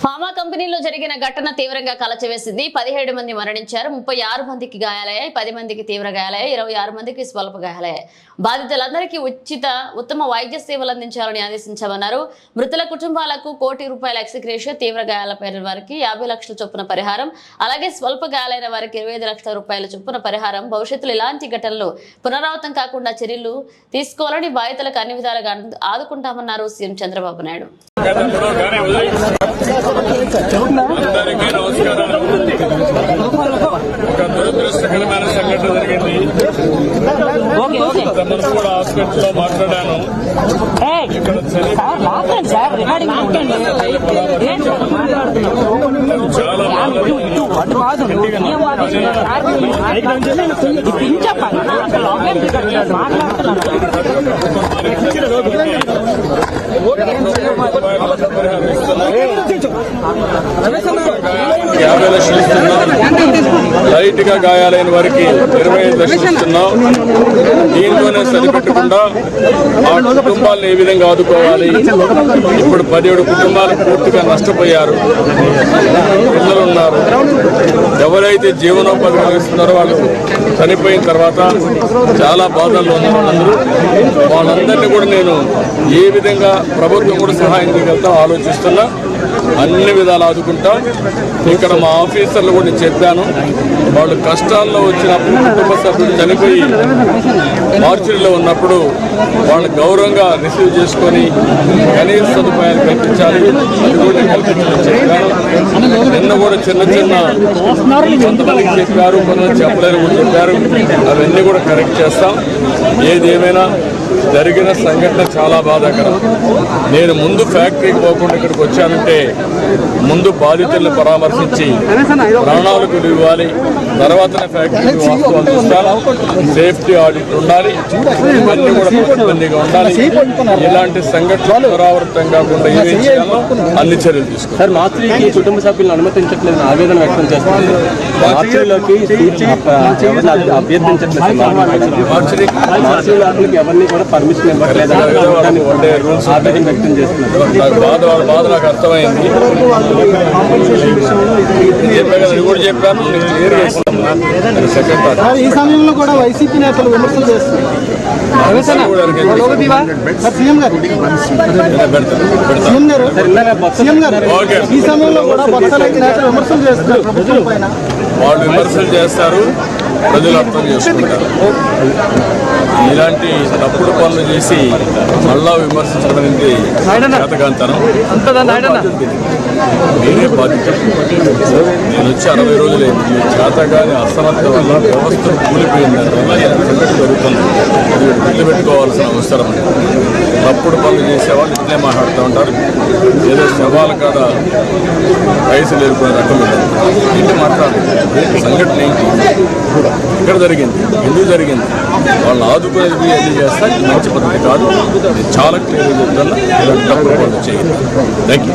Pharma కంపెనీలో జరిగిన ఘటన తీవ్రంగా కలచివేసింది. 17 మంది మరణించారు, 36 మందికి గాయాలయ్యాయి, 10 మందికి తీవ్ర గాయాలయ్యాయి, 26 మందికి స్వల్ప గాయాలయ్యాయి. బాధితులందరికీ ఉత్తమ వైద్య సేవలు అందించాలని ఆదేశించామన్నారు. మృతుల కుటుంబాలకు ₹1 కోటి ఎక్స్‌గ్రేషియా, తీవ్ర గాయాలపైన వారికి 50 లక్షల చొప్పున పరిహారం, అలాగే స్వల్ప గాయాలైన వారికి 25 లక్షల రూపాయల చొప్పున పరిహారం. భవిష్యత్తులో ఇలాంటి ఘటనలు పునరావృతం కాకుండా చర్యలు తీసుకోవాలని బాధితులకు అన్ని విధాలుగా ఆదుకుంటామన్నారు సీఎం చంద్రబాబు నాయుడు. అందరికీ నమస్కారాలు. ఒక దురదృష్టకరమైన సంఘటన జరిగింది. తమను కూడా హాస్పిటల్లో మాట్లాడాను. ఇక్కడ లైట్ గా గాయాలైన వారికి 25 లక్షలు ఇస్తున్నాం. దీంతోనే సరిపెట్టకుండా ఆ కుటుంబాలను ఏ విధంగా ఆదుకోవాలి. ఇప్పుడు 17 కుటుంబాలు పూర్తిగా నష్టపోయారు. పిల్లలు ఉన్నారు. ఎవరైతే జీవనోపాధి కలిగిస్తున్నారో వాళ్ళు చనిపోయిన తర్వాత చాలా బాధల్లో ఉన్నారు. వాళ్ళందరినీ కూడా నేను ఏ విధంగా ప్రభుత్వం కూడా సహాయం చేయగలుగుతాం ఆలోచిస్తున్నా. అన్ని విధాలు ఆదుకుంటాం. ఇక్కడ మా ఆఫీసర్లు కూడా చెప్పాను, వాళ్ళు కష్టాల్లో వచ్చినప్పుడు కుటుంబ సభ్యులు చనిపోయి మార్చిలో ఉన్నప్పుడు వాళ్ళు గౌరవంగా రిసీవ్ చేసుకొని కనీస సదుపాయాలు కల్పించాలి. అది కూడా కల్పించడం చెప్పాను. నిన్న కూడా చిన్న కొంతమందికి చెప్పారు, కొంతమంది చెప్పలేరు కూడా చెప్పారు. అవన్నీ కూడా కరెక్ట్ చేస్తాం. ఏదేమైనా జరిగిన సంఘటన చాలా బాధాకరం. నేను ముందు ఫ్యాక్టరీకి పోకుండా ఇక్కడికి వచ్చానంటే ముందు బాధితులను పరామర్శించి ప్రాణాలకు ఇవ్వాలి, తర్వాతనే ఫ్యాక్టరీకి వాస్తవాలు చూస్తాను. సేఫ్టీ ఆడిట్ ఉండాలి, ఇవన్నీ కూడా పకడ్బందీగా ఉండాలి. ఇలాంటి సంఘటనలు పునరావృతం కాకుండా ఏమేం చేయాలో అన్ని చర్యలు తీసుకోవాలి. మార్చికి కుటుంబ సభ్యులను అనుమతించట్లేదు, ఆవేదన వ్యక్తం చేస్తున్నారు. మార్చిలోకి ఎవరిని కూడా పర్మిషన్ ఇవ్వట్లేదు, ఆవేదన వ్యక్తం చేస్తున్నారు. బాధ నాకు అర్థమైంది. కూడా చెప్పాను. ఈ సమయంలో కూడా వైసీపీ నేతలు విమర్శలు చేస్తున్నారు. ఈ సమయంలో కూడా నేతలు విమర్శలు చేస్తున్నారు ప్రభుత్వం పైన. వాళ్ళు విమర్శలు చేస్తారు, ప్రజలు అర్థం చేసుకుంటారు. ఇలాంటి తప్పుడు పనులు చేసి మళ్ళా విమర్శించడం అనేది చేతకాంతనం. నేనే బాధ్యత. నేను వచ్చి 60 రోజులైంది. చేతగాని అసమర్థ వల్ల వ్యవస్థ కూలిపోయింది. సంఘటన జరుగుతుంది. అది గుర్తుపెట్టుకోవాల్సిన అవసరం. తప్పుడు పనులు చేసేవాళ్ళు ఇట్లే మాట్లాడుతూ ఉంటారు. ఏదో శవాల కాడ పైసలు ఎదుర్కొనే రకం ఏంటి మాట్లాడాలి. సంఘటన ఏంటి, ఎక్కడ జరిగింది, ఎందుకు జరిగింది, వాళ్ళని ఆదుకునేది ఏది చేస్తా. మంచి పద్ధతి కాదు. చాలా క్లియర్గా చెప్తున్నా. ఇలాంటి తప్పుడు పనులు చేయండి. Thank you.